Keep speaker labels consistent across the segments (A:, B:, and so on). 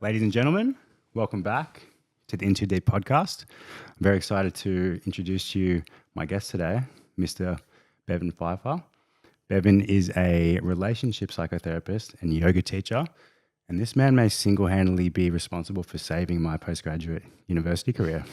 A: Ladies and gentlemen, welcome back to the Into Deep podcast. I'm very excited to introduce to you my guest today, Mr. Bevan Pfeiffer. Bevan is a relationship psychotherapist and yoga teacher, and this man may single-handedly be responsible for saving my postgraduate university career.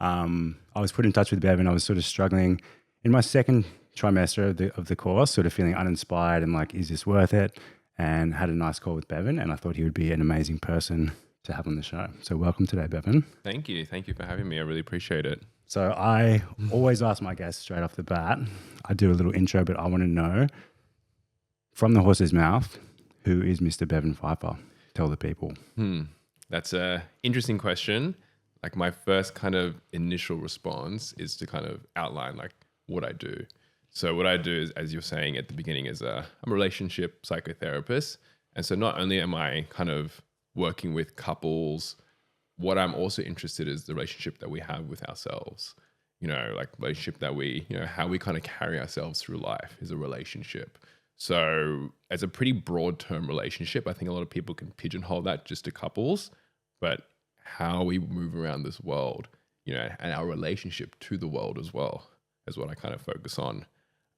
A: I was put in touch with Bevan. I was sort of struggling in my second trimester of the course, sort of feeling uninspired and like, is this worth it? And had a nice call with Bevan, and I thought he would be an amazing person to have on the show. So welcome today, Bevan.
B: Thank you. Thank you for having me. I really appreciate it.
A: So I always ask my guests straight off the bat. I do a little intro, but I want to know from the horse's mouth, who is Mr. Bevan Pfeiffer? Tell the people.
B: That's an interesting question. Like my first kind of initial response is to kind of outline like what I do. So what I do is, as you're saying at the beginning, I'm a relationship psychotherapist. And so not only am I kind of working with couples, what I'm also interested in is the relationship that we have with ourselves. You know, like relationship that we, how we kind of carry ourselves through life is a relationship. So as a pretty broad term relationship, I think a lot of people can pigeonhole that just to couples, but how we move around this world, and our relationship to the world as well is what I kind of focus on.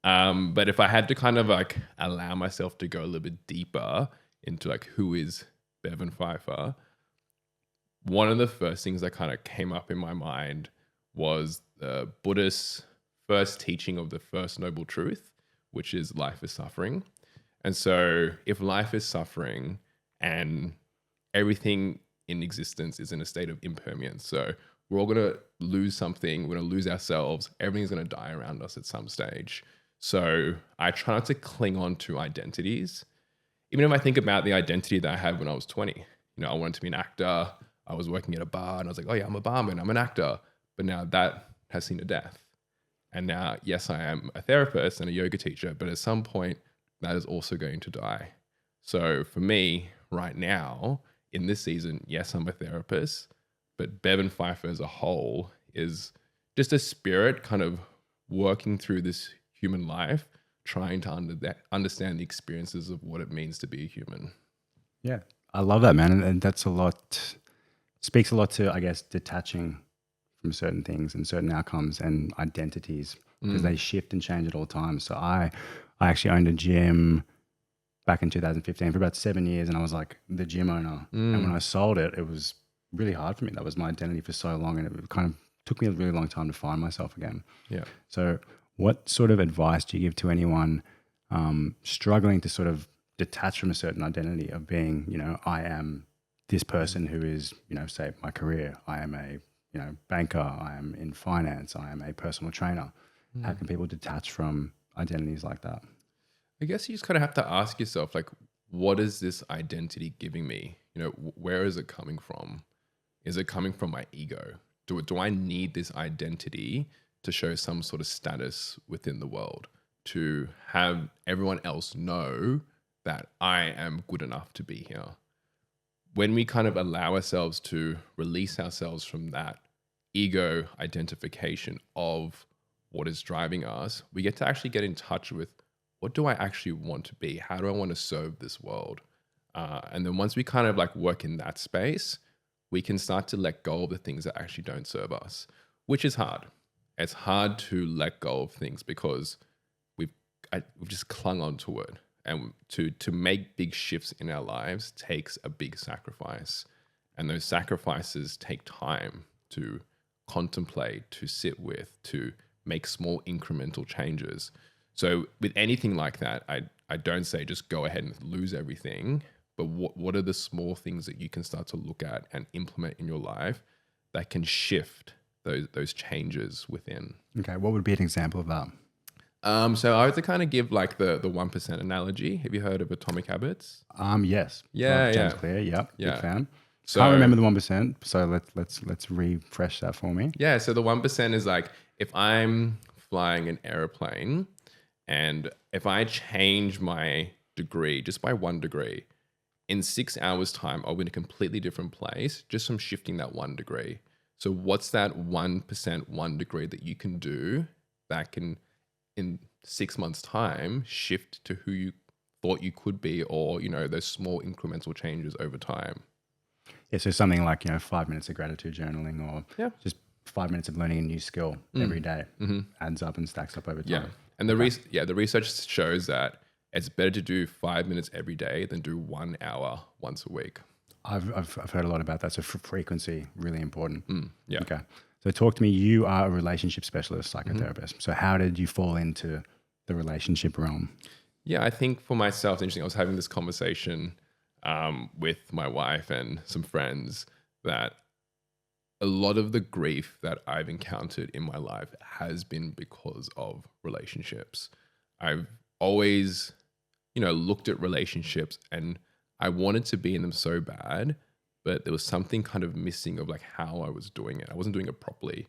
B: But if I had to kind of like allow myself to go a little bit deeper into like who is Bevan Pfeiffer, one of the first things that kind of came up in my mind was the Buddhist first teaching of the first noble truth, which is life is suffering. And so if life is suffering and everything in existence is in a state of impermanence, so we're all going to lose something, we're going to lose ourselves, everything's going to die around us at some stage. So I try not to cling on to identities. Even if I think about the identity that I had when I was 20, I wanted to be an actor. I was working at a bar and I was like, oh yeah, I'm a barman, I'm an actor. But now that has seen a death. And now, yes, I am a therapist and a yoga teacher, but at some point that is also going to die. So for me right now in this season, yes, I'm a therapist, but Bevan Pfeiffer as a whole is just a spirit kind of working through this human life, trying to understand the experiences of what it means to be a human.
A: Yeah, I love that, man. And that's speaks a lot to, I guess, detaching from certain things and certain outcomes and identities because they shift and change at all times. So I actually owned a gym back in 2015 for about 7 years, and I was like the gym owner. And when I sold it, it was really hard for me. That was my identity for so long, and it kind of took me a really long time to find myself again.
B: Yeah.
A: So what sort of advice do you give to anyone struggling to sort of detach from a certain identity of being, I am this person who is, say my career, I am a, banker, I am in finance, I am a personal trainer. How can people detach from identities like that?
B: I guess you just kind of have to ask yourself, like, what is this identity giving me? Where is it coming from? Is it coming from my ego? Do I need this identity to show some sort of status within the world, to have everyone else know that I am good enough to be here? When we kind of allow ourselves to release ourselves from that ego identification of what is driving us, we get to actually get in touch with what do I actually want to be? How do I want to serve this world? And then once we kind of like work in that space, we can start to let go of the things that actually don't serve us, which is hard. It's hard to let go of things because we've just clung onto it. And to make big shifts in our lives takes a big sacrifice. And those sacrifices take time to contemplate, to sit with, to make small incremental changes. So with anything like that, I don't say just go ahead and lose everything, but what are the small things that you can start to look at and implement in your life that can shift those changes within?
A: Okay, what would be an example of that?
B: So I would to kind of give like the 1% analogy. Have you heard of Atomic Habits?
A: Yes.
B: Yeah,
A: Love James
B: yeah.
A: Clear. Yep.
B: Yeah.
A: Big fan.
B: So,
A: Can't remember the 1%. So let's refresh that for me.
B: Yeah. So the 1% is like if I'm flying an airplane and if I change my degree just by 1 degree, in 6 hours time, I'll be in a completely different place just from shifting that 1 degree. So what's that 1%, 1 degree that you can do that can in 6 months time shift to who you thought you could be, or, those small incremental changes over time?
A: Yeah, so something like, 5 minutes of gratitude journaling or
B: Yeah.
A: just 5 minutes of learning a new skill every day adds up and stacks up over
B: Yeah.
A: time.
B: And the research shows that it's better to do 5 minutes every day than do 1 hour once a week.
A: I've heard a lot about that. So frequency, really important.
B: Yeah.
A: Okay. So talk to me. You are a relationship specialist, psychotherapist. So how did you fall into the relationship realm?
B: Yeah, I think for myself, it's interesting. I was having this conversation with my wife and some friends that a lot of the grief that I've encountered in my life has been because of relationships. I've always, looked at relationships and I wanted to be in them so bad, but there was something kind of missing of like how I was doing it. I wasn't doing it properly.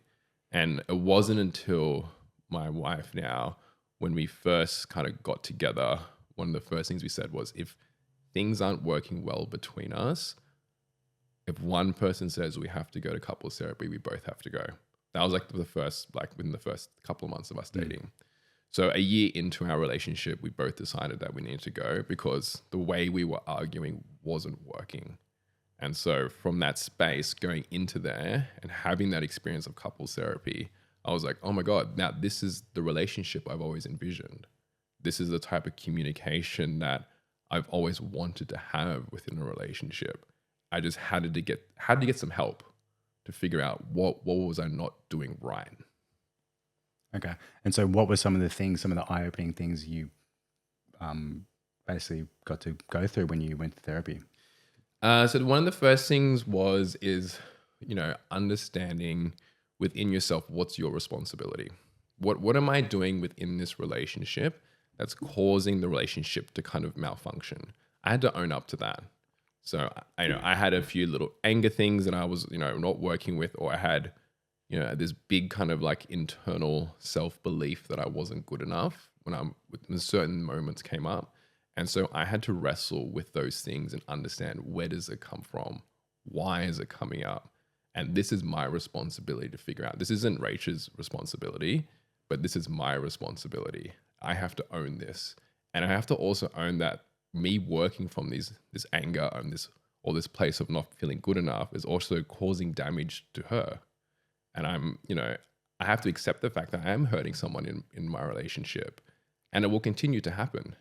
B: And it wasn't until my wife now, when we first kind of got together, one of the first things we said was, if things aren't working well between us, if one person says we have to go to couples therapy, we both have to go. That was like within the first couple of months of us dating. So a year into our relationship, we both decided that we needed to go because the way we were arguing wasn't working. And so from that space, going into there and having that experience of couples therapy, I was like, oh my God, now this is the relationship I've always envisioned. This is the type of communication that I've always wanted to have within a relationship. I just had to get some help to figure out what was I not doing right.
A: Okay. And so what were some of the eye-opening things you basically got to go through when you went to therapy?
B: So one of the first things is understanding within yourself, what's your responsibility? What am I doing within this relationship that's causing the relationship to kind of malfunction? I had to own up to that. So I had a few little anger things that I was not working with, or I had this big kind of like internal self-belief that I wasn't good enough when certain moments came up. And so I had to wrestle with those things and understand, where does it come from? Why is it coming up? And this is my responsibility to figure out. This isn't Rachel's responsibility, but this is my responsibility. I have to own this. And I have to also own that me working from this anger and this place of not feeling good enough is also causing damage to her. And I have to accept the fact that I am hurting someone in my relationship, and it will continue to happen.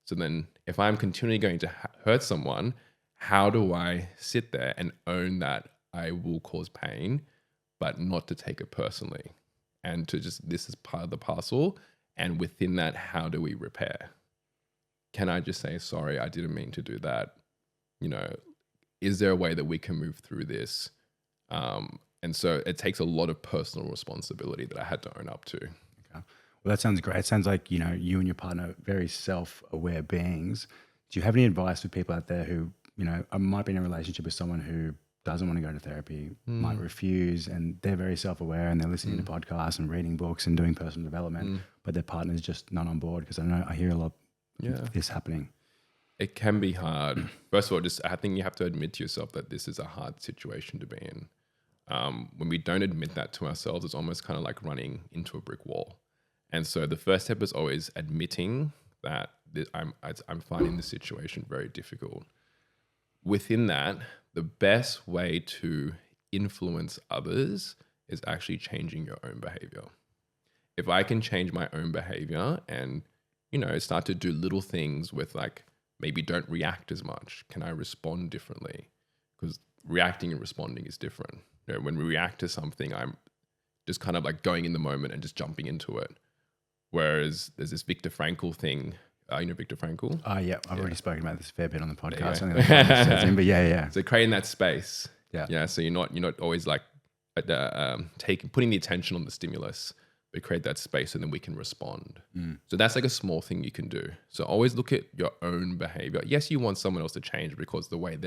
B: So then if I'm continually going to hurt someone, how do I sit there and own that I will cause pain, but not to take it personally, and to just, this is part of the parcel. And within that, how do we repair? Can I just say, sorry, I didn't mean to do that? Is there a way that we can move through this? And so it takes a lot of personal responsibility that I had to own up to.
A: Okay. Well, that sounds great. It sounds like, you and your partner are very self-aware beings. Do you have any advice for people out there who, might be in a relationship with someone who doesn't want to go to therapy, might refuse, and they're very self-aware and they're listening to podcasts and reading books and doing personal development, but their partner's just not on board? Because I hear a lot of this happening.
B: It can be hard. First of all, I think you have to admit to yourself that this is a hard situation to be in. When we don't admit that to ourselves, it's almost kind of like running into a brick wall. And so the first step is always admitting that I'm finding the situation very difficult. Within that, the best way to influence others is actually changing your own behavior. If I can change my own behavior and, start to do little things with, like, maybe don't react as much. Can I respond differently? Because reacting and responding is different. When we react to something, I'm just kind of like going in the moment and just jumping into it. Whereas there's this Viktor Frankl thing. Viktor Frankl?
A: Yeah. I've already spoken about this a fair bit on the podcast. I think that says in, but yeah.
B: So creating that space.
A: Yeah.
B: Yeah. So you're not always like putting the attention on the stimulus, but create that space and then we can respond. So that's like a small thing you can do. So always look at your own behavior. Yes, you want someone else to change because the way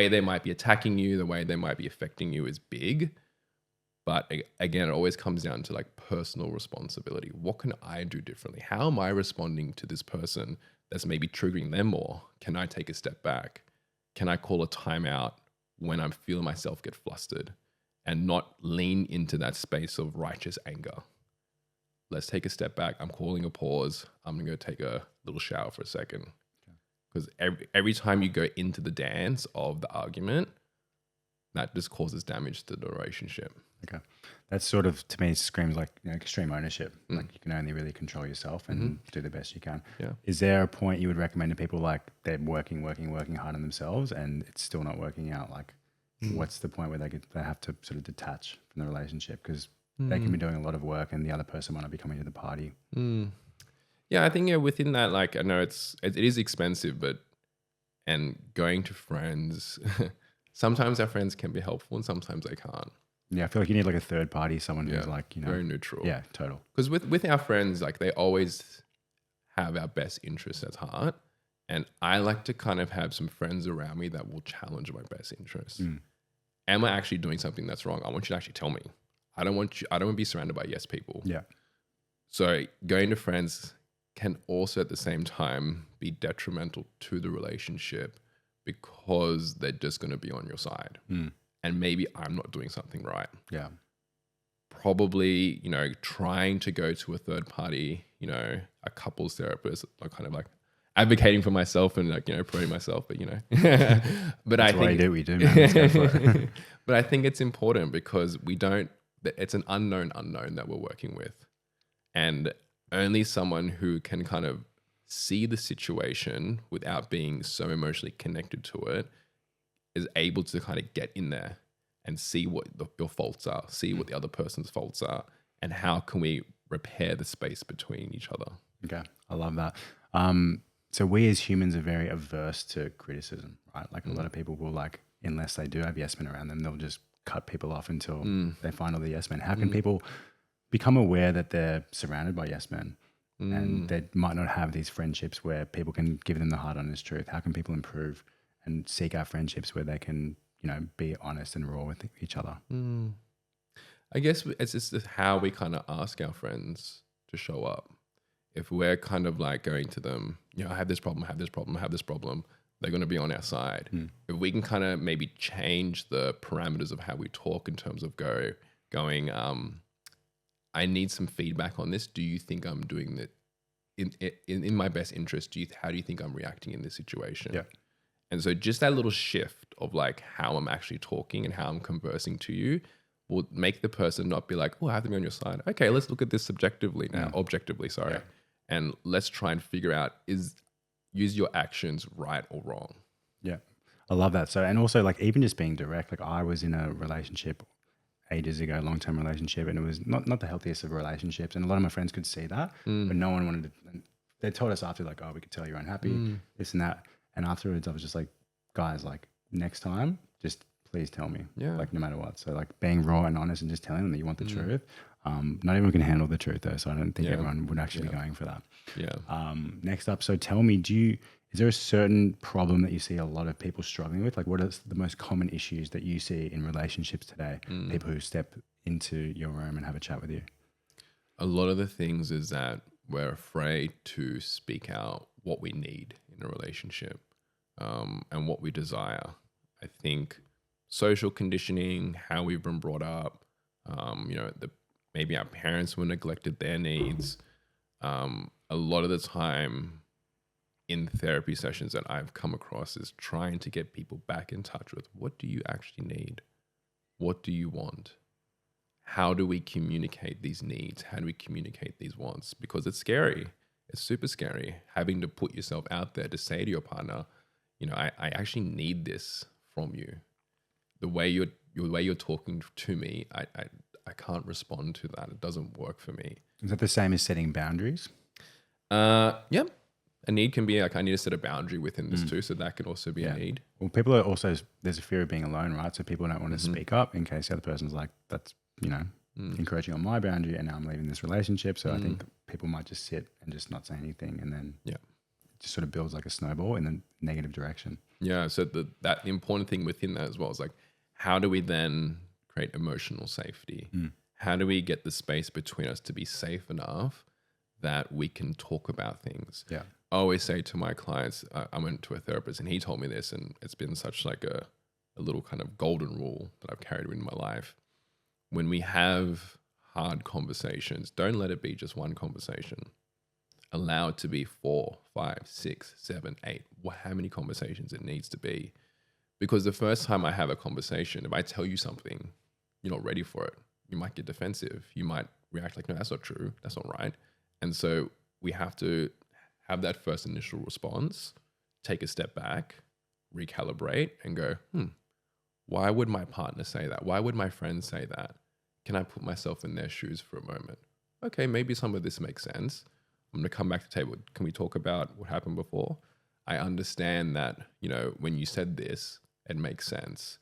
B: they might be attacking you, the way they might be affecting you is big. But again, it always comes down to like personal responsibility. What can I do differently? How am I responding to this person that's maybe triggering them more? Can I take a step back? Can I call a timeout when I'm feeling myself get flustered and not lean into that space of righteous anger? Let's take a step back. I'm calling a pause. I'm going to go take a little shower for a second. Because every time you go into the dance of the argument, that just causes damage to the relationship.
A: Okay. That sort of, to me, screams like, extreme ownership. Like you can only really control yourself and do the best you can.
B: Yeah.
A: Is there a point you would recommend to people like they're working hard on themselves and it's still not working out? Like what's the point where they have to sort of detach from the relationship? Because they can be doing a lot of work and the other person might not be coming to the party.
B: Yeah, I think within that, like, I know it is expensive, and going to friends, sometimes our friends can be helpful and sometimes they can't.
A: Yeah, I feel like you need like a third party, someone who's like,
B: very neutral.
A: Yeah, total.
B: Because with our friends, like they always have our best interests at heart. And I like to kind of have some friends around me that will challenge my best interests. Am I actually doing something that's wrong? I want you to actually tell me. I don't want to be surrounded by yes people.
A: Yeah.
B: So going to friends can also at the same time be detrimental to the relationship because they're just going to be on your side. And maybe I'm not doing something right.
A: Yeah.
B: Probably, trying to go to a third party, a couples therapist, like kind of like advocating for myself and like, promoting myself, but but
A: That's
B: I think
A: we do, man. Let's go for it.
B: But I think it's important because it's an unknown that we're working with. And only someone who can kind of see the situation without being so emotionally connected to it is able to kind of get in there and see what your faults are, see what the other person's faults are, and how can we repair the space between each other.
A: Okay, I love that. So we as humans are very averse to criticism, right? Like a lot of people will like, unless they do have yes men around them, they'll just cut people off until they find all the yes men. How can people become aware that they're surrounded by yes men and they might not have these friendships where people can give them the hard, honest truth? How can people improve and seek out friendships where they can, be honest and raw with each other?
B: I guess it's just how we kind of ask our friends to show up. If we're kind of like going to them, I have this problem, they're going to be on our side. If we can kind of maybe change the parameters of how we talk in terms of going, I need some feedback on this. Do you think I'm doing that in my best interest? How do you think I'm reacting in this situation?
A: Yeah.
B: And so just that little shift of like how I'm actually talking and how I'm conversing to you will make the person not be like, oh, I have to be on your side. Okay, let's look at this objectively now. Yeah. And let's try and figure out, use your actions right or wrong?
A: Yeah. I love that. So, and also like even just being direct, like I was in a relationship ages ago, long-term relationship, and it was not the healthiest of relationships. And a lot of my friends could see that, but no one wanted to. They told us after like, oh, we could tell you're unhappy, this and that. And afterwards I was just like, guys, like next time, just please tell me, like no matter what. So like being raw and honest and just telling them that you want the truth. Not everyone can handle the truth though. So I don't think everyone would actually be going for that.
B: Yeah.
A: Next up. So tell me, is there a certain problem that you see a lot of people struggling with? Like what are the most common issues that you see in relationships today? People who step into your room and have a chat with you.
B: A lot of the things is that we're afraid to speak out what we need in a relationship, and what we desire. I think social conditioning, how we've been brought up, maybe our parents were neglected their needs. A lot of the time in therapy sessions that I've come across is trying to get people back in touch with, what do you actually need? What do you want? How do we communicate these needs? How do we communicate these wants? Because it's scary. It's super scary having to put yourself out there to say to your partner, I actually need this from you. The way you're talking to me, I can't respond to that. It doesn't work for me.
A: Is that the same as setting boundaries?
B: Yeah. A need can be like, I need to set a boundary within this too. So that can also be a need.
A: Well, people are also, there's a fear of being alone, right? So people don't want to speak up in case the other person's like, that's, encroaching on my boundary and now I'm leaving this relationship. So I think people might just sit and just not say anything and then it just sort of builds like a snowball in the negative direction.
B: Yeah. So the important thing within that as well is like, how do we then create emotional safety? How do we get the space between us to be safe enough that we can talk about things?
A: Yeah.
B: I always say to my clients, I went to a therapist and he told me this, and it's been such like a little kind of golden rule that I've carried in my life. When we have hard conversations, don't let it be just one conversation. Allow it to be 4, 5, 6, 7, 8, how many conversations it needs to be. Because the first time I have a conversation, if I tell you something, you're not ready for it. You might get defensive. You might react like, no, that's not true. That's not right. And so we have to have that first initial response, take a step back, recalibrate and go, why would my partner say that? Why would my friend say that? Can I put myself in their shoes for a moment? Okay, maybe some of this makes sense. I'm going to come back to the table. Can we talk about what happened before? I understand that, when you said this, it makes sense.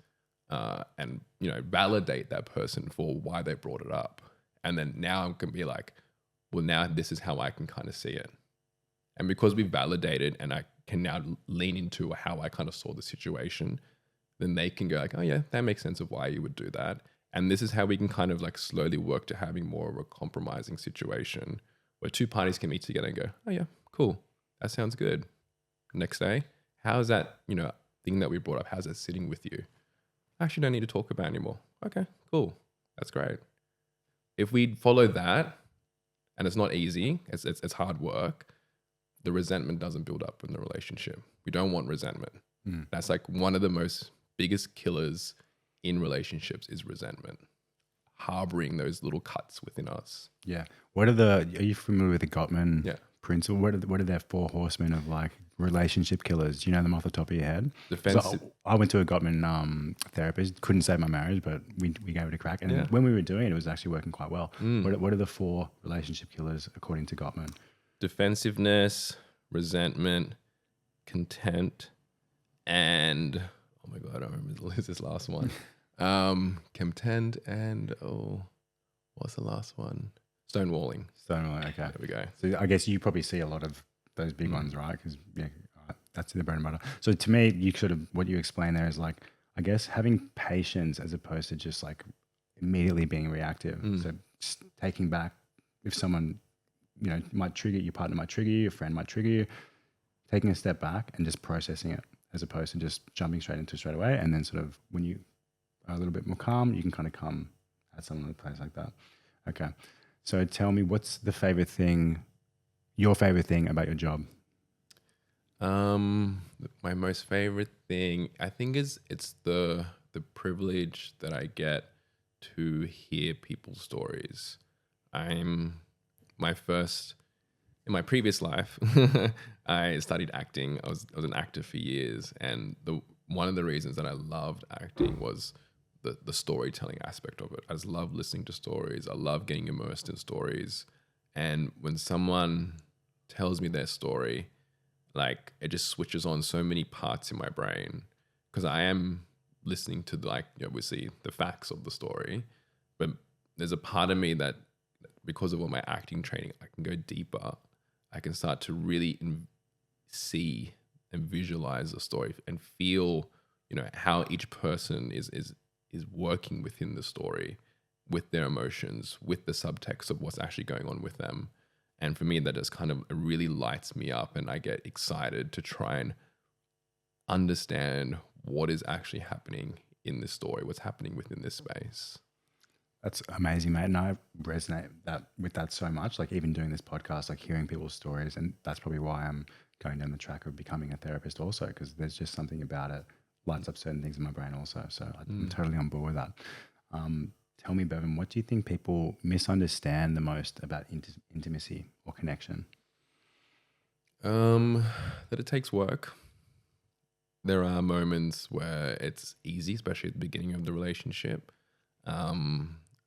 B: And, validate that person for why they brought it up. And then now I'm going to be like, well, now this is how I can kind of see it. And because we validated and I can now lean into how I kind of saw the situation, then they can go like, oh yeah, that makes sense of why you would do that. And this is how we can kind of like slowly work to having more of a compromising situation where two parties can meet together and go, oh yeah, cool. That sounds good. Next day, how's that, thing that we brought up, how's that sitting with you? I actually don't need to talk about it anymore. Okay, cool. That's great. If we follow that, and it's not easy, it's hard work, the resentment doesn't build up in the relationship. We don't want resentment. That's like one of the most biggest killers in relationships is resentment, harboring those little cuts within us.
A: Yeah. Are you familiar with the Gottman principle? What are their 4 horsemen of like relationship killers? Do you know them off the top of your head?
B: Defensive.
A: So I went to a Gottman therapist, couldn't save my marriage, but we gave it a crack. And when we were doing it, it was actually working quite well. What are the 4 relationship killers according to Gottman?
B: Defensiveness, resentment, content, and oh my God, I don't remember this last one. Content and what's the last one? Stonewalling.
A: Okay.
B: There we go.
A: So I guess you probably see a lot of those big ones, right? Because that's the bread and butter. So to me, what you explain there is like, I guess having patience as opposed to just like immediately being reactive. So just taking back, if someone, might trigger, your partner might trigger you, your friend might trigger you, taking a step back and just processing it as opposed to just jumping straight into it straight away. And then sort of when you are a little bit more calm, you can kind of come at someone in a place like that. Okay. So tell me, what's your favorite thing about your job?
B: My most favorite thing, I think, it's the privilege that I get to hear people's stories. In my previous life, I studied acting. I was an actor for years, and one of the reasons that I loved acting was the storytelling aspect of it. I just love listening to stories. I love getting immersed in stories. And when someone tells me their story, like it just switches on so many parts in my brain because I am listening to obviously the facts of the story, but there's a part of me that because of all my acting training, I can go deeper. I can start to really see and visualize the story and feel, how each person is working within the story with their emotions, with the subtext of what's actually going on with them. And for me, that just kind of it really lights me up and I get excited to try and understand what is actually happening in this story, what's happening within this space.
A: That's amazing, mate. And I resonate with that so much, like even doing this podcast, like hearing people's stories. And that's probably why I'm going down the track of becoming a therapist also, because there's just something about it, lights up certain things in my brain also. So I'm totally on board with that. Tell me, Bevan, what do you think people misunderstand the most about intimacy or connection?
B: That it takes work. There are moments where it's easy, especially at the beginning of the relationship.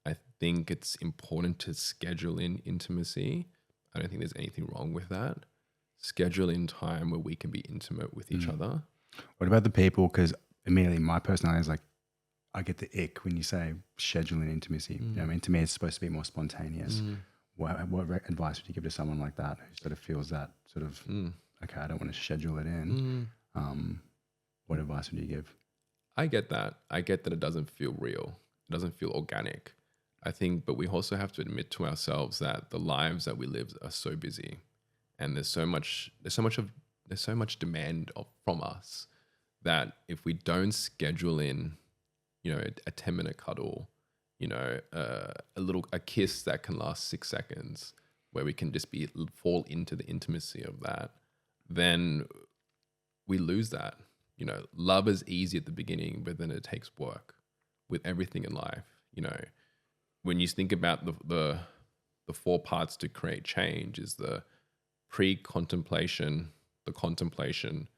B: I think it's important to schedule in intimacy. I don't think there's anything wrong with that. Schedule in time where we can be intimate with each other.
A: What about the people? Because immediately my personality is like, I get the ick when you say scheduling intimacy. You know what I mean? To me, it's supposed to be more spontaneous. What advice would you give to someone like that who sort of feels that sort of, okay, I don't want to schedule it in. What advice would you give?
B: I get that. I get that it doesn't feel real. It doesn't feel organic. I think, but we also have to admit to ourselves that the lives that we live are so busy, and there's so much demand from us that if we don't schedule in, a 10-minute cuddle, a kiss that can last 6 seconds, where we can just fall into the intimacy of that, then we lose that. love is easy at the beginning, but then it takes work with everything in life. When you think about the 4 parts to create change is the pre-contemplation, the contemplation,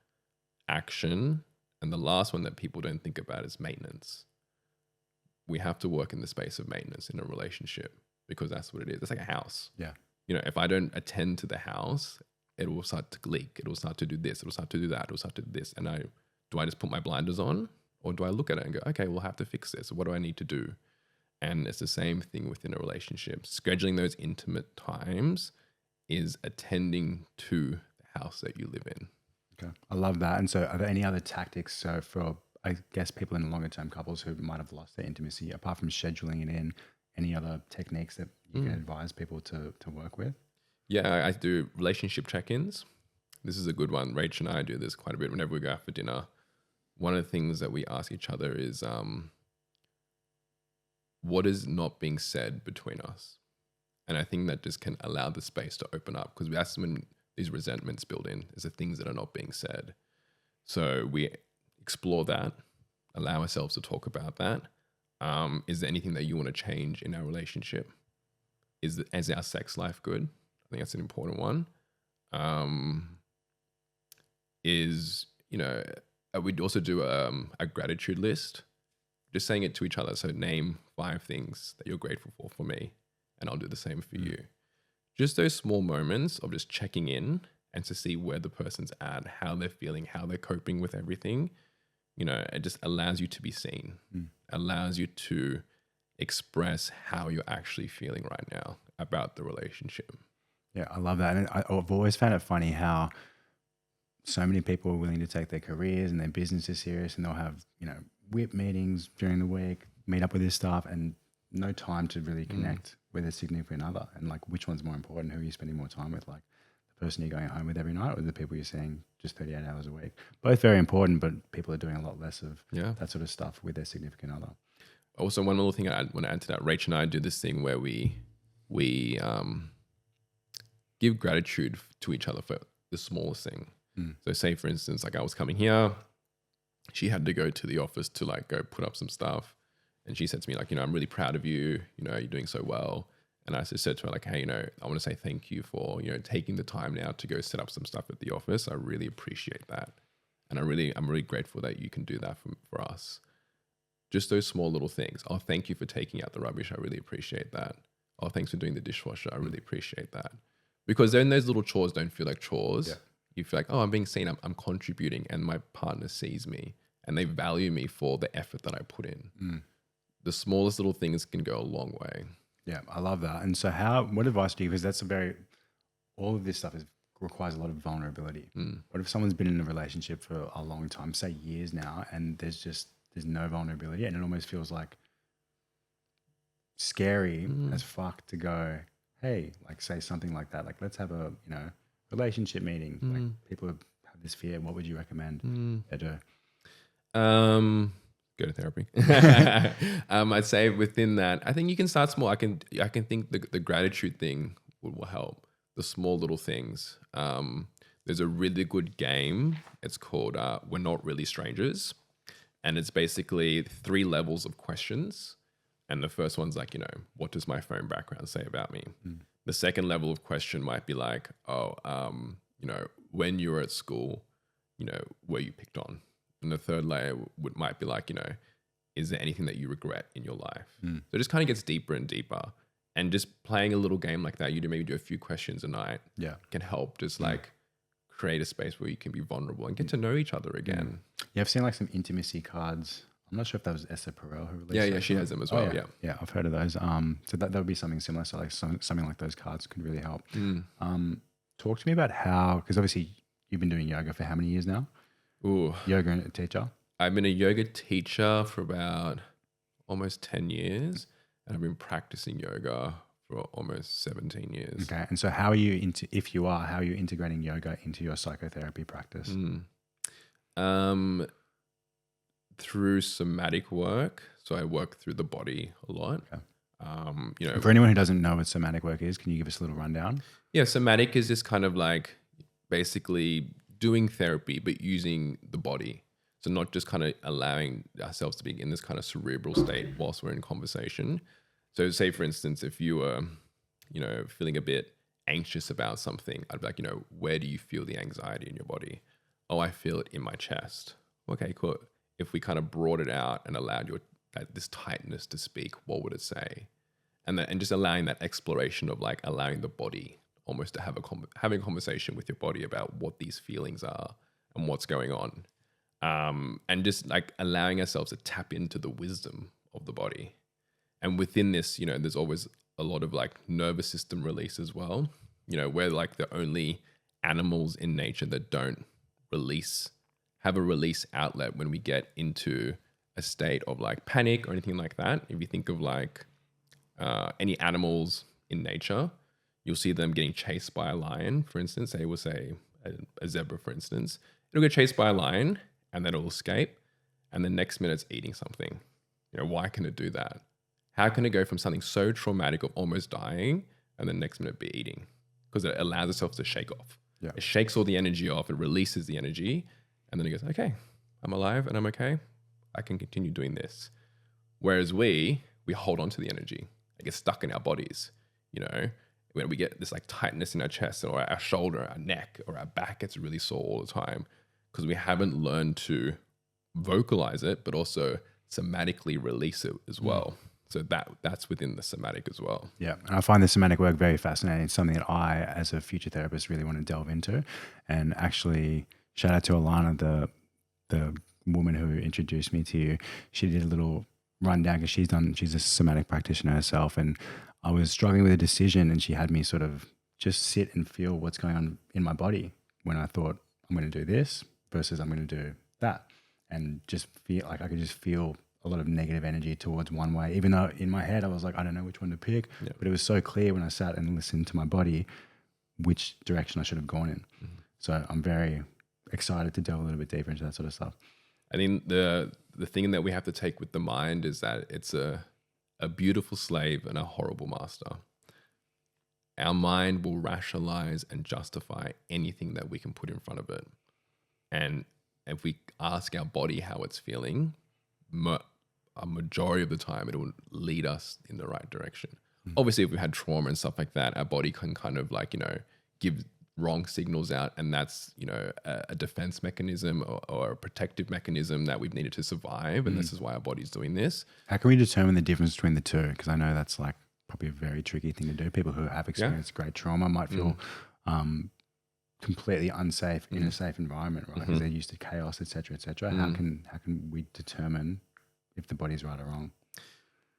B: action, and the last one that people don't think about is maintenance. We have to work in the space of maintenance in a relationship because that's what it is. It's like a house.
A: Yeah.
B: If I don't attend to the house, it will start to leak. It will start to do this. It will start to do that. It will start to do this. And do I just put my blinders on, or do I look at it and go, okay, we'll have to fix this. What do I need to do? And it's the same thing within a relationship. Scheduling those intimate times is attending to the house that you live in.
A: Okay. I love that. And so are there any other tactics for, I guess, people in longer term couples who might have lost their intimacy, apart from scheduling it in, any other techniques that you can advise people to work with?
B: Yeah, I do relationship check-ins. This is a good one. Rach and I do this quite a bit whenever we go out for dinner. One of the things that we ask each other is, what is not being said between us? And I think that just can allow the space to open up, because that's when these resentments build in, is the things that are not being said. So we explore that, allow ourselves to talk about that. Is there anything that you want to change in our relationship? Is our sex life good? I think that's an important one. We'd also do a gratitude list, just saying it to each other. So name 5 things that you're grateful for me, and I'll do the same for you. Just those small moments of just checking in and to see where the person's at, how they're feeling, how they're coping with everything. It just allows you to be seen, allows you to express how you're actually feeling right now about the relationship.
A: Yeah, I love that. And I've always found it funny how so many people are willing to take their careers and their businesses serious, and they'll have, whip meetings during the week, meet up with this stuff, and no time to really connect with a significant other. And like, which one's more important? Who are you spending more time with? Like the person you're going home with every night, or the people you're seeing just 38 hours a week? Both very important, but people are doing a lot less of that sort of stuff with their significant other.
B: Also, one little thing I want to add to that, Rach and I do this thing where we give gratitude to each other for the smallest thing. So say, for instance, like I was coming here, she had to go to the office to like go put up some stuff. And she said to me like, I'm really proud of you. You're doing so well. And I just said to her like, hey, I want to say thank you for, taking the time now to go set up some stuff at the office. I really appreciate that. And I'm really grateful that you can do that for us. Just those small little things. Oh, thank you for taking out the rubbish. I really appreciate that. Oh, thanks for doing the dishwasher. I really appreciate that. Because then those little chores don't feel like chores. Yeah. You feel like, oh, I'm being seen. I'm contributing, and my partner sees me and they value me for the effort that I put in. The smallest little things can go a long way.
A: Yeah, I love that. And so what advice do you give? Because all of this stuff requires a lot of vulnerability. What if someone's been in a relationship for a long time, say years now, and there's no vulnerability, and it almost feels like scary as fuck to go, hey, like say something like that. Like, let's have a, relationship meeting. Like, people have this fear. What would you recommend they do?
B: Go to therapy. I'd say within that, I think you can start small. I can think the gratitude thing will help. The small little things. There's a really good game. It's called We're Not Really Strangers. And it's basically 3 levels of questions. And the first one's like, what does my phone background say about me? The second level of question might be like, when you were at school, were you picked on? And the third layer might be like, is there anything that you regret in your life? So it just kind of gets deeper and deeper. And just playing a little game like that, maybe do a few questions a night. Yeah, can help just like create a space where you can be vulnerable and get to know each other again.
A: Yeah, I've seen like some intimacy cards. I'm not sure if that was Esther Perel who released
B: Yeah, she has them as well.
A: Yeah, I've heard of those. So that would be something similar. So like something like those cards could really help. Talk to me about how, because obviously you've been doing yoga for how many years now? Yoga and teacher?
B: I've been a yoga teacher for about almost 10 years. And I've been practicing yoga for almost 17 years.
A: Okay. And so how are you integrating yoga into your psychotherapy practice?
B: Through somatic work. So I work through the body a lot. Okay.
A: For anyone who doesn't know what somatic work is, can you give us a little rundown?
B: Yeah, somatic is just kind of like basically doing therapy, but using the body. So not just kind of allowing ourselves to be in this kind of cerebral state whilst we're in conversation. So say, for instance, if you were, feeling a bit anxious about something, I'd be like, where do you feel the anxiety in your body? Oh, I feel it in my chest. Okay, cool. If we kind of brought it out and allowed this tightness to speak, what would it say? And just allowing that exploration of like allowing the body almost to have having a conversation with your body about what these feelings are and what's going on. And just like allowing ourselves to tap into the wisdom of the body. And within this, there's always a lot of like nervous system release as well. We're like the only animals in nature that don't have a release outlet when we get into a state of like panic or anything like that. If you think of like any animals in nature, you'll see them getting chased by a lion, for instance. Say we'll say a zebra, for instance. It'll get chased by a lion and then it'll escape. And the next minute it's eating something. Why can it do that? How can it go from something so traumatic of almost dying and the next minute be eating? Because it allows itself to shake off.
A: Yeah.
B: It shakes all the energy off. It releases the energy. And then it goes, okay, I'm alive and I'm okay. I can continue doing this. Whereas we hold on to the energy. It gets stuck in our bodies. When we get this like tightness in our chest or our shoulder, our neck, or our back gets really sore all the time because we haven't learned to vocalize it, but also somatically release it as well. So that's within the somatic as well.
A: Yeah, and I find the somatic work very fascinating. It's something that I, as a future therapist, really want to delve into. And actually, shout out to Alana, the woman who introduced me to you. She did a little rundown because she's a somatic practitioner herself, and I was struggling with a decision, and she had me sort of just sit and feel what's going on in my body when I thought I'm going to do this versus I'm going to do that, and just feel like I could just feel a lot of negative energy towards one way, even though in my head I was like, I don't know which one to pick, but it was so clear when I sat and listened to my body which direction I should have gone in. So I'm very excited to delve a little bit deeper into that sort of stuff.
B: I think the thing that we have to take with the mind is that it's a beautiful slave and a horrible master. Our mind will rationalize and justify anything that we can put in front of it. And if we ask our body how it's feeling, a majority of the time it will lead us in the right direction. Obviously, if we had trauma and stuff like that, our body can kind of like, give wrong signals out, and that's, a defense mechanism or a protective mechanism that we've needed to survive, and this is why our body's doing this.
A: How can we determine the difference between the two? Because I know that's like probably a very tricky thing to do. People who have experienced great trauma might feel completely unsafe in a safe environment, right? Because they're used to chaos, etc., etc. How can we determine if the body's right or wrong?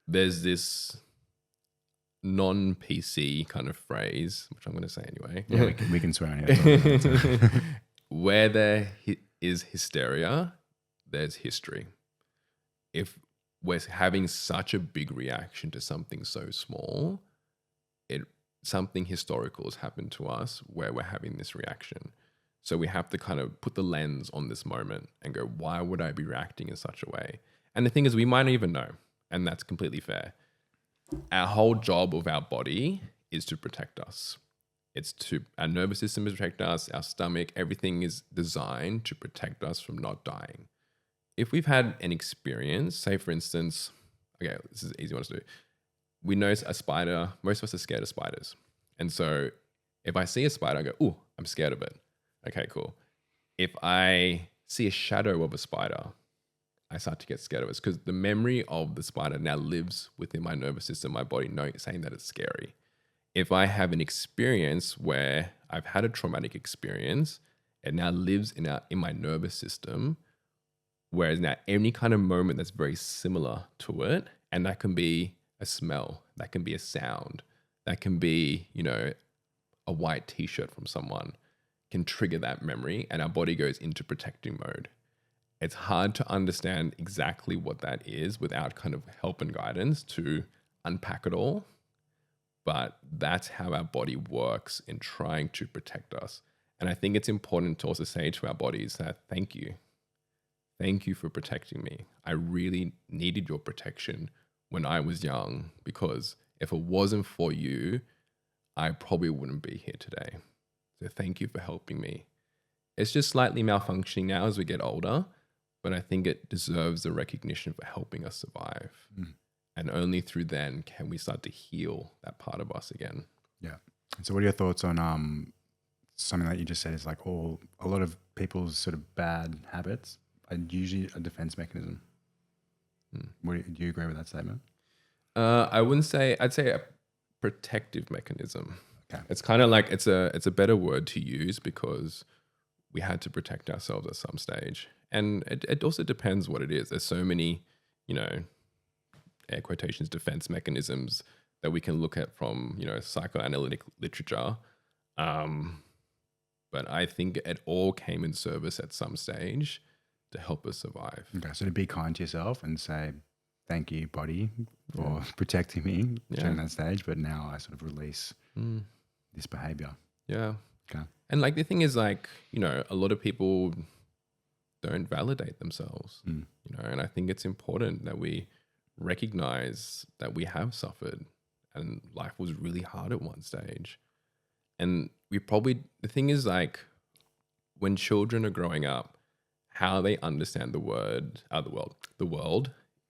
B: There's this non-PC kind of phrase, which I'm going to say anyway.
A: Yeah, we can swear on it.
B: Where there is hysteria, there's history. If we're having such a big reaction to something so small, something historical has happened to us where we're having this reaction. So we have to kind of put the lens on this moment and go, why would I be reacting in such a way? And the thing is, we might not even know, and that's completely fair. Our whole job of our body is to protect us. Our nervous system is to protect us, our stomach, everything is designed to protect us from not dying. If we've had an experience, say for instance, okay, this is an easy one to do. We know a spider, most of us are scared of spiders. And so if I see a spider, I go, ooh, I'm scared of it. Okay, cool. If I see a shadow of a spider, I start to get scared of it because the memory of the spider now lives within my nervous system, my body, saying that it's scary. If I have an experience where I've had a traumatic experience, it now lives in my nervous system, whereas now any kind of moment that's very similar to it, and that can be a smell, that can be a sound, that can be, a white t-shirt from someone, can trigger that memory, and our body goes into protecting mode. It's hard to understand exactly what that is without kind of help and guidance to unpack it all. But that's how our body works in trying to protect us. And I think it's important to also say to our bodies that thank you. Thank you for protecting me. I really needed your protection when I was young, because if it wasn't for you, I probably wouldn't be here today. So thank you for helping me. It's just slightly malfunctioning now as we get older, but I think it deserves the recognition for helping us survive. And only through then can we start to heal that part of us again.
A: Yeah. And so what are your thoughts on something that you just said is like a lot of people's sort of bad habits are usually a defense mechanism. Do you agree with that statement?
B: I wouldn't say, I'd say a protective mechanism.
A: Okay.
B: It's kind of like, it's a better word to use because we had to protect ourselves at some stage. And it also depends what it is. There's so many, air quotations, defense mechanisms that we can look at from, psychoanalytic literature. But I think it all came in service at some stage to help us survive.
A: Okay. So to be kind to yourself and say, thank you, body, for protecting me during that stage. But now I sort of release this behavior.
B: Yeah.
A: Okay.
B: And like the thing is like, a lot of people don't validate themselves, and I think it's important that we recognize that we have suffered and life was really hard at one stage. And the thing is like when children are growing up, how they understand the world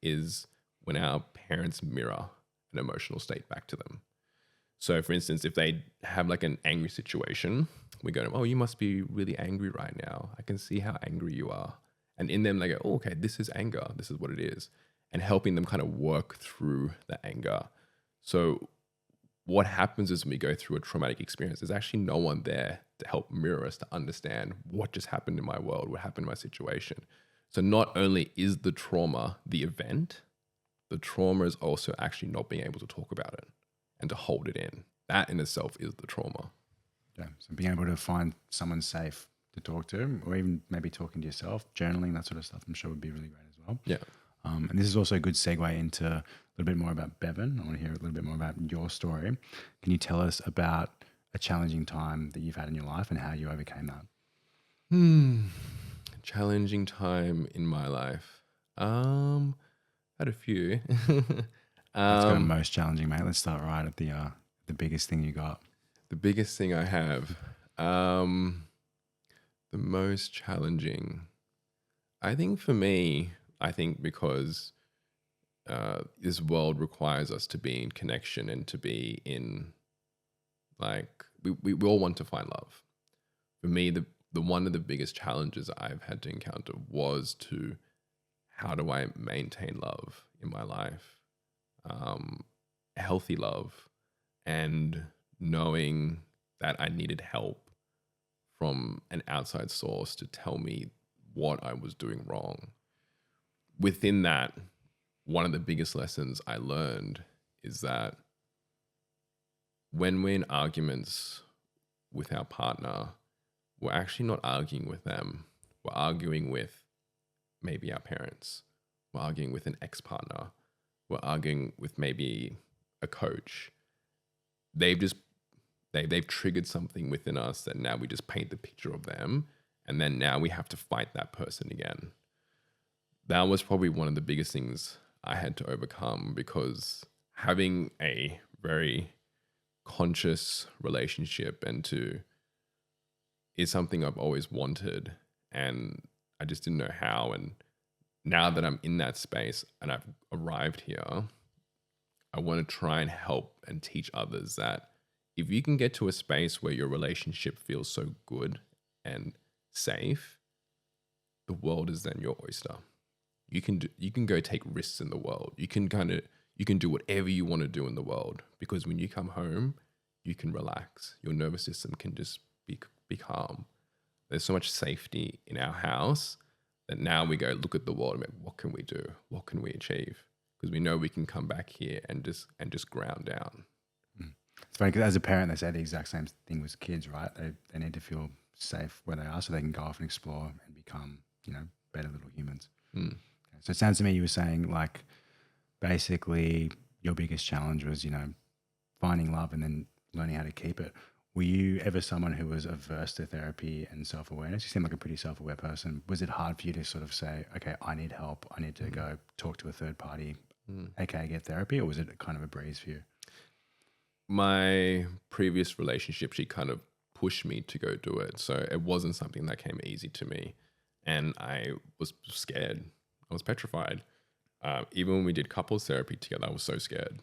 B: is when our parents mirror an emotional state back to them. So for instance, if they have like an angry situation, we go, oh, you must be really angry right now. I can see how angry you are. And in them, they go, oh, okay, this is anger. This is what it is. And helping them kind of work through the anger. So what happens is when we go through a traumatic experience, there's actually no one there to help mirror us to understand what just happened in my world, what happened in my situation. So not only is the trauma the event, the trauma is also actually not being able to talk about it and to hold it in. That in itself is the trauma.
A: Yeah. So being able to find someone safe to talk to, or even maybe talking to yourself, journaling, that sort of stuff, I'm sure would be really great as well.
B: Yeah.
A: And this is also a good segue into a little bit more about Bevan. I want to hear a little bit more about your story. Can you tell us about a challenging time that you've had in your life and how you overcame that?
B: Challenging time in my life. Had a few.
A: Let's go most challenging, mate. Let's start right at the biggest thing you got.
B: The biggest thing I have. The most challenging. I think for me, because this world requires us to be in connection and to be in, like, we all want to find love. For me, the one of the biggest challenges I've had to encounter was how do I maintain love in my life? Healthy love, and knowing that I needed help from an outside source to tell me what I was doing wrong. Within that, one of the biggest lessons I learned is that when we're in arguments with our partner, we're actually not arguing with them. We're arguing with maybe our parents. We're arguing with an ex-partner. We're arguing with maybe a coach. They've triggered something within us that now we just paint the picture of them, and then now we have to fight that person again. That was probably one of the biggest things I had to overcome, because having a very conscious relationship is something I've always wanted, and I just didn't know how. And now that I'm in that space and I've arrived here, I want to try and help and teach others that if you can get to a space where your relationship feels so good and safe, the world is then your oyster. You can go take risks in the world. You can do whatever you want to do in the world, because when you come home, you can relax. Your nervous system can just be calm. There's so much safety in our house that now we go look at the world and go, what can we do? What can we achieve? Because we know we can come back here and just ground down.
A: It's funny because as a parent, they say the exact same thing with kids, right? They need to feel safe where they are so they can go off and explore and become, better little humans. So it sounds to me you were saying, like, basically your biggest challenge was, finding love and then learning how to keep it. Were you ever someone who was averse to therapy and self-awareness? You seem like a pretty self-aware person. Was it hard for you to sort of say, okay, I need help, I need to go talk to a third party, aka get therapy, or was it kind of a breeze for you?
B: My previous relationship, she kind of pushed me to go do it. So it wasn't something that came easy to me. and I was scared. I was petrified. Even when we did couples therapy together, I was so scared.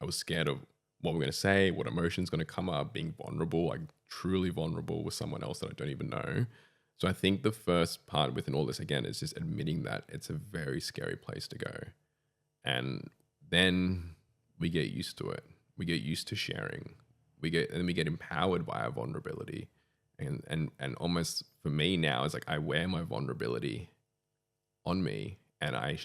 B: I was scared of what we're going to say, what emotion's going to come up, being vulnerable, like truly vulnerable with someone else that I don't even know. So I think the first part within all this, again, is just admitting that it's a very scary place to go. And then we get used to it. We get used to sharing. We get empowered by our vulnerability. And almost for me now, it's like I wear my vulnerability on me, and I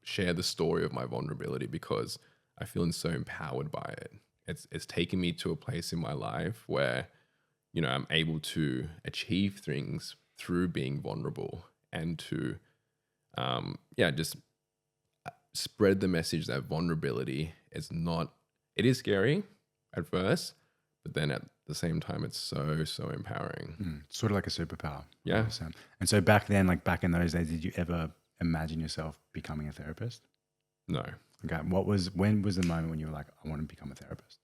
B: share the story of my vulnerability because I feel so empowered by it. It's taken me to a place in my life where, you know, I'm able to achieve things through being vulnerable and to, just spread the message that vulnerability is not, it is scary at first, but then at the same time, it's so empowering.
A: Sort of like a superpower.
B: Yeah.
A: 100%. And so back then, like back in those days, did you ever imagine yourself becoming a therapist?
B: No.
A: Okay. When was the moment when you were like, I want to become a therapist?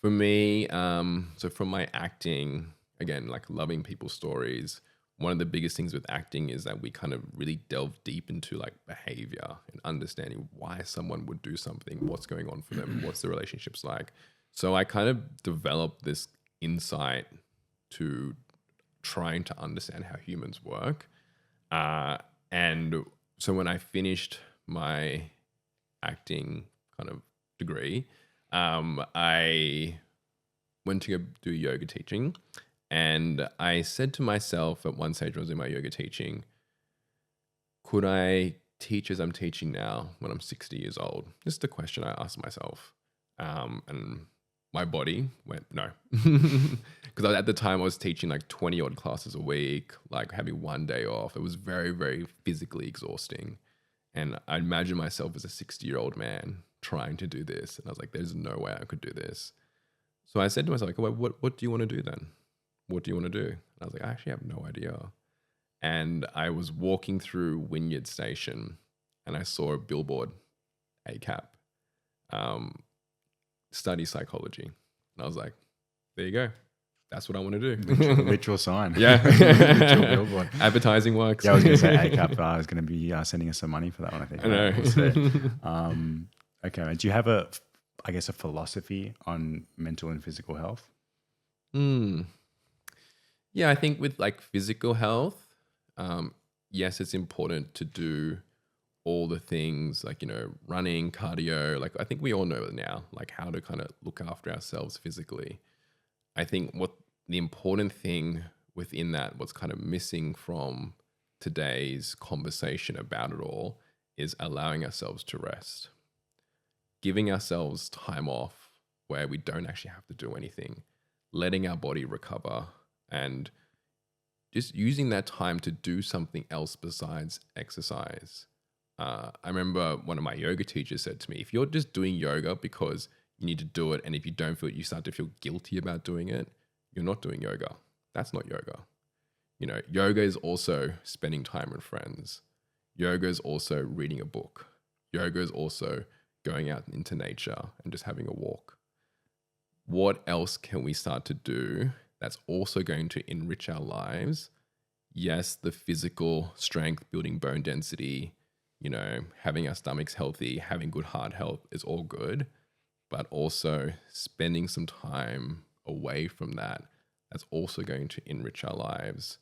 B: For me, so from my acting, again, like loving people's stories, one of the biggest things with acting is that we kind of really delve deep into like behavior and understanding why someone would do something, what's going on for them, what's the relationships like. So I kind of developed this insight to trying to understand how humans work. And so when I finished my acting kind of degree, I went to go do yoga teaching, and I said to myself at one stage when I was in my yoga teaching, could I teach as I'm teaching now when I'm 60 years old? This is the question I asked myself. And my body went, no. Because at the time I was teaching like 20 odd classes a week, like having one day off. It was very, very physically exhausting. And I imagined myself as a 60-year-old man trying to do this. And I was like, there's no way I could do this. So I said to myself, like, well, what do you want to do then? What do you want to do? And I was like, I actually have no idea. And I was walking through Wynyard Station and I saw a billboard, ACAP, study psychology. And I was like, there you go. That's what I want to do.
A: Literal sign.
B: Yeah.
A: Literal billboard.
B: Advertising works.
A: Yeah, I was going to say ACAP. I was going to be sending us some money for that one, I think.
B: I know.
A: We'll see. Okay. Do you have a philosophy on mental and physical health?
B: Yeah, I think with like physical health, yes, it's important to do all the things like, you know, running, cardio. Like I think we all know now, like how to kind of look after ourselves physically. I think what the important thing within that, what's kind of missing from today's conversation about it all is allowing ourselves to rest, giving ourselves time off where we don't actually have to do anything, letting our body recover, and just using that time to do something else besides exercise. I remember one of my yoga teachers said to me, if you're just doing yoga because you need to do it, and if you don't feel it, you start to feel guilty about doing it, you're not doing yoga. That's not yoga. You know, yoga is also spending time with friends. Yoga is also reading a book. Yoga is also going out into nature and just having a walk. What else can we start to do that's also going to enrich our lives? Yes, the physical strength, building bone density, you know, having our stomachs healthy, having good heart health is all good, but also spending some time away from that, that's also going to enrich our lives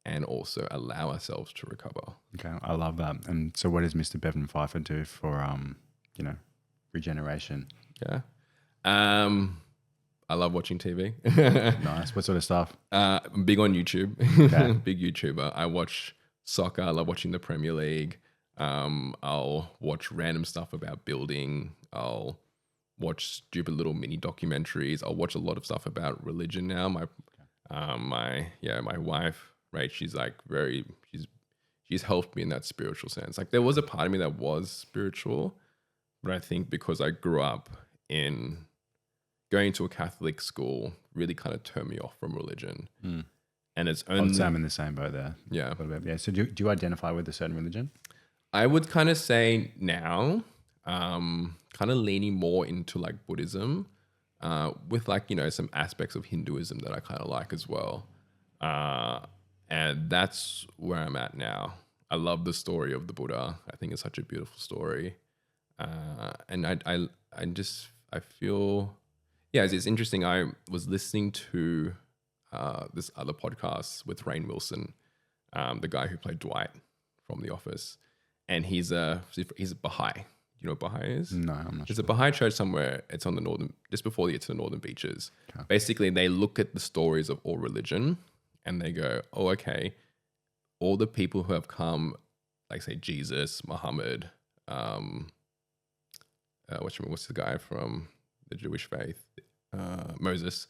B: and also allow ourselves to recover.
A: Okay, I love that. And so what does Mr. Bevan Pfeiffer do for, regeneration?
B: Yeah. I love watching TV.
A: Nice. What sort of stuff?
B: I'm big on YouTube.
A: Okay.
B: Big YouTuber. I watch soccer. I love watching the Premier League. I'll watch random stuff about building. I'll watch stupid little mini documentaries. I'll watch a lot of stuff about religion now. My wife, right? She's she's helped me in that spiritual sense. Like there was a part of me that was spiritual, but I think because I grew up in going to a Catholic school really kind of turned me off from religion. And it's only...
A: I'm in the same boat there.
B: Yeah.
A: Yeah. So do you identify with a certain religion?
B: I would kind of say now, kind of leaning more into like Buddhism, with like, you know, some aspects of Hinduism that I kind of like as well. And that's where I'm at now. I love the story of the Buddha. I think it's such a beautiful story. And I feel, yeah, it's interesting. I was listening to this other podcast with Rainn Wilson, the guy who played Dwight from The Office, and he's a Baha'i. Do you know what Baha'i is?
A: No, I'm not
B: There's
A: sure.
B: a Baha'i church somewhere. It's on the northern, just before you get to the northern beaches.
A: Okay.
B: Basically, they look at the stories of all religion, and they go, "Oh, okay, all the people who have come, like say Jesus, Muhammad, what's the guy from the Jewish faith, Moses,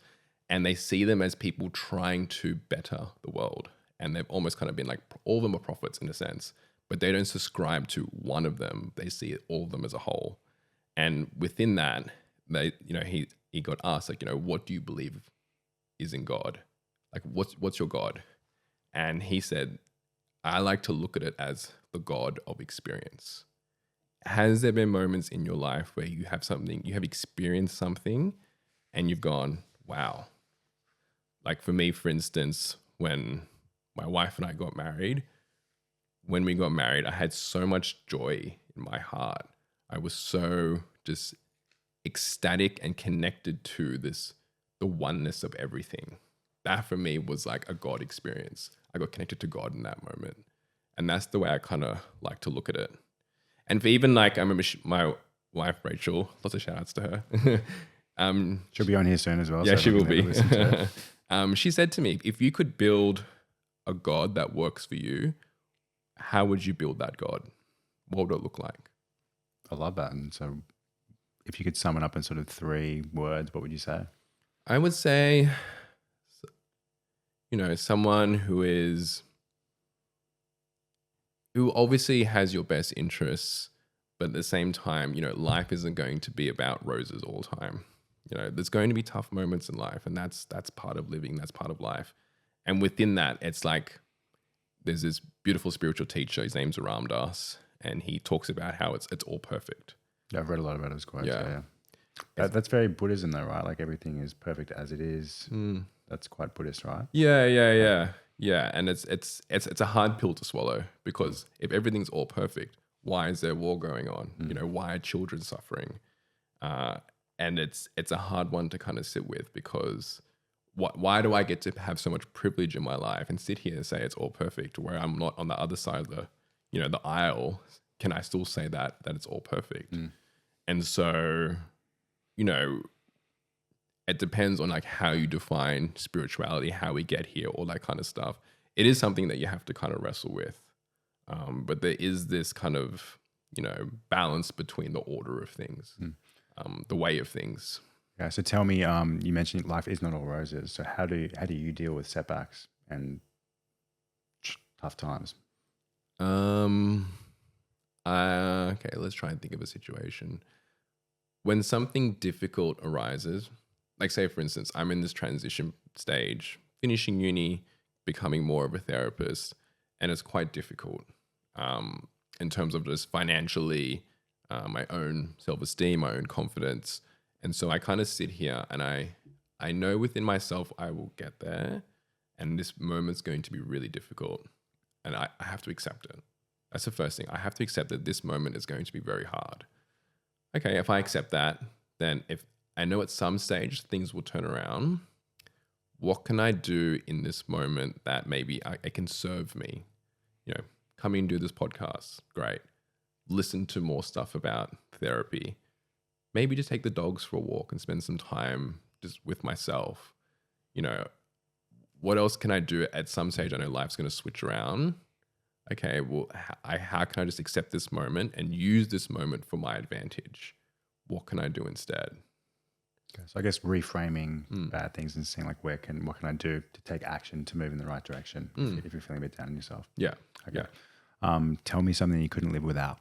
B: and they see them as people trying to better the world, and they've almost kind of been like all of them are prophets in a sense, but they don't subscribe to one of them. They see all of them as a whole, and within that, they, he got asked like, what do you believe is in God? Like, what's your God? And he said, I like to look at it as the God of experience. Has there been moments in your life where you have experienced something and you've gone, wow. Like for me, for instance, when my wife and I got married, I had so much joy in my heart. I was so just ecstatic and connected to the oneness of everything. That for me was like a God experience. I got connected to God in that moment. And that's the way I kind of like to look at it. And for even like, I remember my wife, Rachel, lots of shout outs to her.
A: She'll be on here soon as well.
B: Yeah,
A: so
B: she will
A: everyone
B: be.
A: can listen to it.
B: She said to me, if you could build a God that works for you, how would you build that God? What would it look like?
A: I love that. And so if you could sum it up in sort of 3 words, what would you say?
B: I would say, someone who obviously has your best interests, but at the same time, life isn't going to be about roses all the time. There's going to be tough moments in life, and that's part of living, that's part of life. And within that, it's like there's this beautiful spiritual teacher, his name's Ram Dass, and he talks about how it's all perfect.
A: Yeah, I've read a lot about his quotes.
B: Yeah.
A: Yeah. That's very Buddhism though, right? Like everything is perfect as it is. That's quite Buddhist, right?
B: Yeah. And it's a hard pill to swallow, because if everything's all perfect, why is there war going on? Why are children suffering? And it's a hard one to kind of sit with, because why do I get to have so much privilege in my life and sit here and say it's all perfect, where I'm not on the other side of the aisle? Can I still say that it's all perfect? And so, it depends on like how you define spirituality, how we get here, all that kind of stuff. It is something that you have to kind of wrestle with. But there is this kind of, balance between the order of things, the way of things.
A: Yeah. So tell me, you mentioned life is not all roses. So how do you deal with setbacks and tough times?
B: Okay, let's try and think of a situation. When something difficult arises, like say for instance, I'm in this transition stage, finishing uni, becoming more of a therapist, and it's quite difficult in terms of just financially, my own self-esteem, my own confidence. And so I kind of sit here and I know within myself I will get there, and this moment's going to be really difficult, and I have to accept it. That's the first thing. I have to accept that this moment is going to be very hard. Okay, if I accept that, then if I know at some stage things will turn around, what can I do in this moment that maybe it can serve me? Coming and do this podcast, great. Listen to more stuff about therapy. Maybe just take the dogs for a walk and spend some time just with myself. What else can I do at some stage? I know life's going to switch around. Okay, well, how can I just accept this moment and use this moment for my advantage? What can I do instead?
A: Okay, so I guess reframing bad things and seeing like what can I do to take action to move in the right direction if you're feeling a bit down on yourself.
B: Yeah.
A: Okay.
B: Yeah.
A: Tell me something you couldn't live without.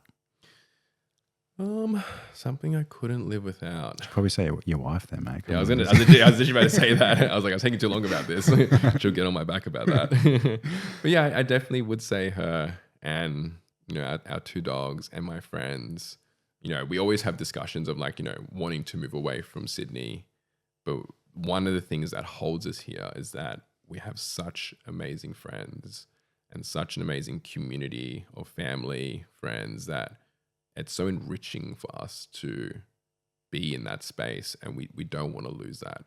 B: Something I couldn't live without.
A: Probably say your wife then, mate.
B: Yeah, I was literally about to say that. I was like, I'm taking too long about this. She'll get on my back about that. But yeah, I definitely would say her, and our 2 dogs and my friends. We always have discussions of like, wanting to move away from Sydney. But one of the things that holds us here is that we have such amazing friends and such an amazing community of family, friends, that it's so enriching for us to be in that space, and we don't want to lose that.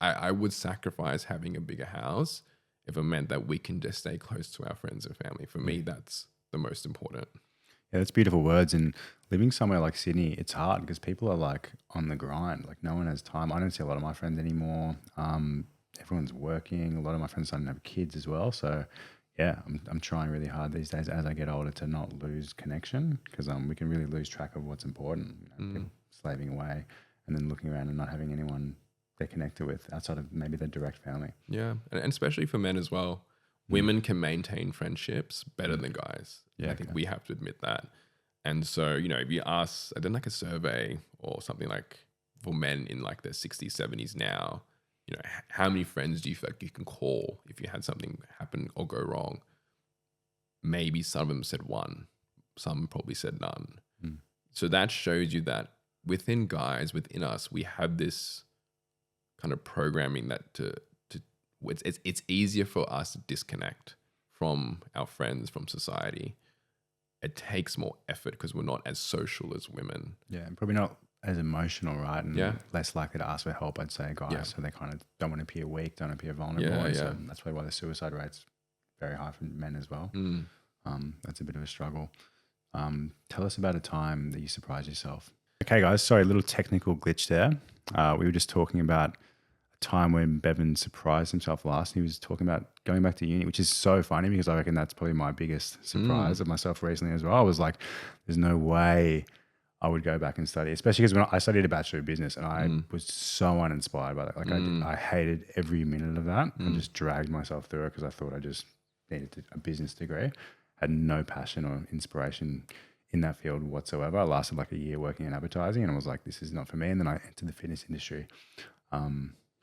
B: I would sacrifice having a bigger house if it meant that we can just stay close to our friends and family. For me, that's the most important.
A: Yeah, that's beautiful words. And living somewhere like Sydney, it's hard because people are like on the grind. Like no one has time. I don't see a lot of my friends anymore. Everyone's working. A lot of my friends don't have kids as well. So yeah, I'm trying really hard these days as I get older to not lose connection, because we can really lose track of what's important. People slaving away and then looking around and not having anyone they're connected with outside of maybe their direct family.
B: Yeah, and especially for men as well. Women can maintain friendships better than guys.
A: Yeah,
B: I think we have to admit that. And so, if you ask, I did like a survey or something like for men in like their 60s, 70s now, how many friends do you feel like you can call if you had something happen or go wrong? Maybe some of them said one. Some probably said none. So that shows you that within guys, within us, we have this kind of programming that it's easier for us to disconnect from our friends, from society. It takes more effort because we're not as social as women.
A: Yeah, and probably not as emotional, right? And less likely to ask for help, I'd say, guys. Yeah. So they kind of don't want to appear weak, don't appear vulnerable. Yeah. So that's probably why the suicide rate's very high for men as well. That's a bit of a struggle. Tell us about a time that you surprised yourself. Okay, guys. Sorry, a little technical glitch there. We were just talking about time when Bevan surprised himself last, and he was talking about going back to uni, which is so funny because I reckon that's probably my biggest surprise of myself recently as well. I was like, there's no way I would go back and study, especially because when I studied a Bachelor of Business and I was so uninspired by that. Like I hated every minute of that. I just dragged myself through it because I thought I just needed a business degree. Had no passion or inspiration in that field whatsoever. I lasted like a year working in advertising and I was like, this is not for me. And then I entered the fitness industry.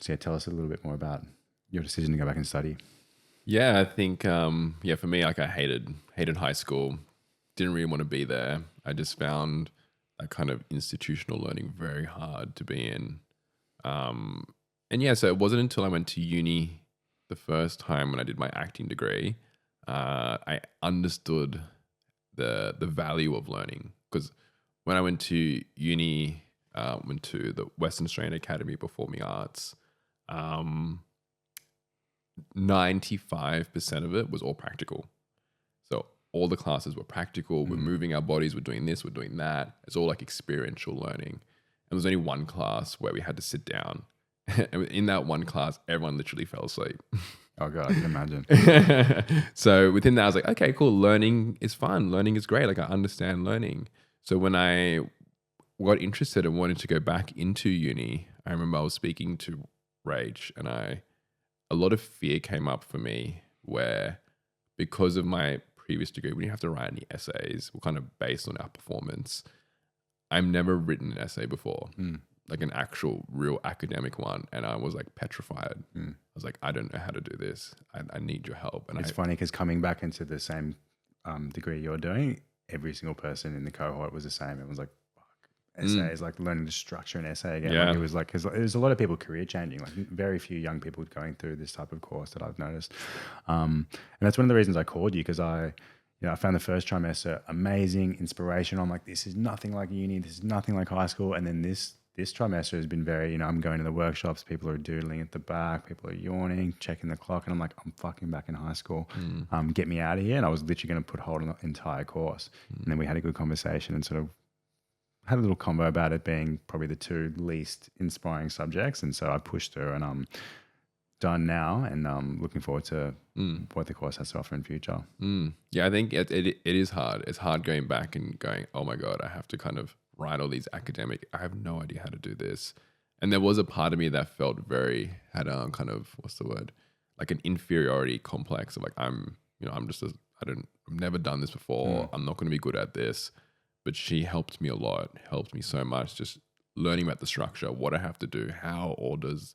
A: So yeah, tell us a little bit more about your decision to go back and study.
B: Yeah, I think, for me, like I hated high school. Didn't really want to be there. I just found that kind of institutional learning very hard to be in. So it wasn't until I went to uni the first time when I did my acting degree, I understood the value of learning. Because when I went to uni, went to the Western Australian Academy of Performing Arts, 95% of it was all practical. So all the classes were practical. We're moving our bodies. We're doing this. We're doing that. It's all like experiential learning. And there was only one class where we had to sit down. And in that one class, everyone literally fell asleep.
A: Oh God, I can imagine.
B: So within that, I was like, okay, cool. Learning is fun. Learning is great. Like I understand learning. So when I got interested and wanted to go back into uni, I remember I was speaking to Rach and a lot of fear came up for me where, because of my previous degree, we didn't have to write any essays. We're kind of based on our performance. I've never written an essay before, like an actual real academic one. And I was like petrified. I was like, I don't know how to do this. I need your help. And
A: it's funny because coming back into the same degree you're doing, every single person in the cohort was the same. It was like, essays, like learning to structure an essay again. Like it was like, because there's a lot of people career changing, like very few young people going through this type of course that I've noticed. And that's one of the reasons I called you, because I found the first trimester amazing, inspirational. I'm like, this is nothing like uni, this is nothing like high school. And then this trimester has been very, I'm going to the workshops, people are doodling at the back, people are yawning, checking the clock. And I'm like, I'm fucking back in high school. Get me out of here. And I was literally going to put hold on the entire course. And then we had a good conversation and sort of had a little convo about it being probably the two least inspiring subjects. And so I pushed through and I'm done now and I'm looking forward to what the course has to offer in future.
B: Yeah, I think it is hard. It's hard going back and going, oh my God, I have to kind of write all these academic, I have no idea how to do this. And there was a part of me that felt had kind of, what's the word? Like an inferiority complex of like, I've never done this before. I'm not going to be good at this. But she helped me a lot, helped me so much, just learning about the structure, what I have to do, how all the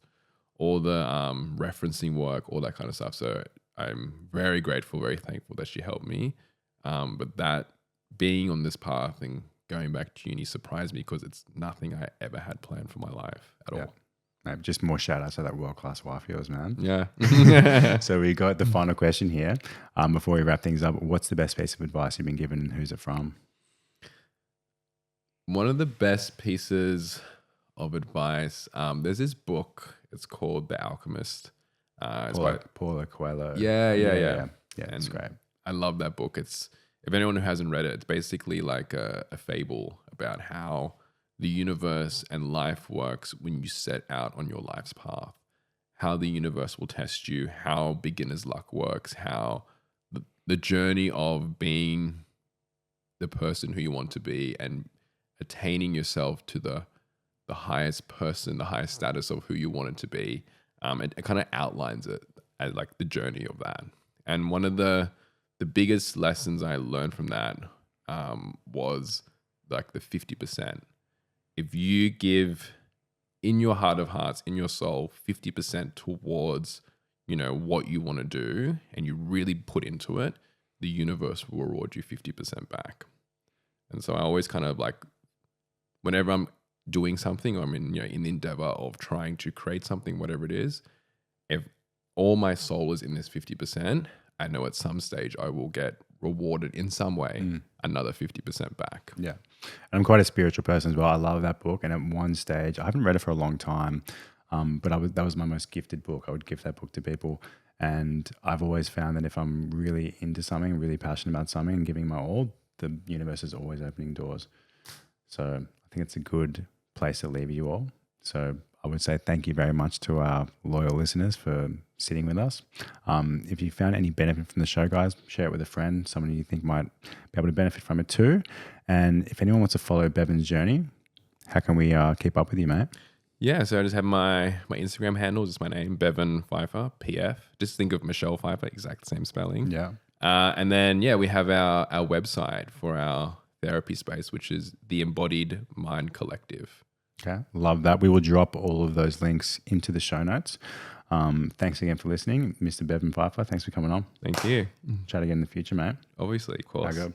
B: referencing work, all that kind of stuff. So I'm very grateful, very thankful that she helped me. But that being on this path and going back to uni surprised me because it's nothing I ever had planned for my life at all.
A: Mate, just more shout outs to that world class wife of yours, man.
B: Yeah.
A: So we got the final question here. Before we wrap things up, what's the best piece of advice you've been given and who's it from?
B: One of the best pieces of advice, there's this book, it's called The Alchemist. It's
A: Paulo Coelho.
B: Yeah,
A: Yeah, it's great.
B: I love that book. It's, if anyone who hasn't read it, it's basically like a fable about how the universe and life works when you set out on your life's path, how the universe will test you, how beginner's luck works, how the journey of being the person who you want to be and attaining yourself to the highest person, the highest status of who you want it to be. It kind of outlines it as like the journey of that. And one of the biggest lessons I learned from that was like the 50%. If you give in your heart of hearts, in your soul, 50% towards, what you want to do, and you really put into it, the universe will reward you 50% back. And so I always kind of like, whenever I'm doing something, or I'm in the endeavor of trying to create something, whatever it is, if all my soul is in this 50%, I know at some stage I will get rewarded in some way, another 50% back.
A: Yeah. And I'm quite a spiritual person as well. I love that book. And at one stage, I haven't read it for a long time, but that was my most gifted book. I would gift that book to people. And I've always found that if I'm really into something, really passionate about something and giving my all, the universe is always opening doors. So I think it's a good place to leave you all. So I would say thank you very much to our loyal listeners for sitting with us. If you found any benefit from the show, guys, share it with a friend, someone you think might be able to benefit from it too. And if anyone wants to follow Bevan's journey, how can we keep up with you, mate?
B: Yeah, so I just have my Instagram handle, just my name, Bevan Pfeiffer, PF. Just think of Michelle Pfeiffer, exact same spelling.
A: Yeah.
B: And then, we have our website for our therapy space, which is the Embodied Mind Collective.
A: Okay, love that. We will drop all of those links into the show notes. Thanks again for listening, Mr. Bevan Pfeiffer. Thanks for coming on.
B: Thank you.
A: Chat again in the future, mate.
B: Obviously, of course.
A: Bye, go.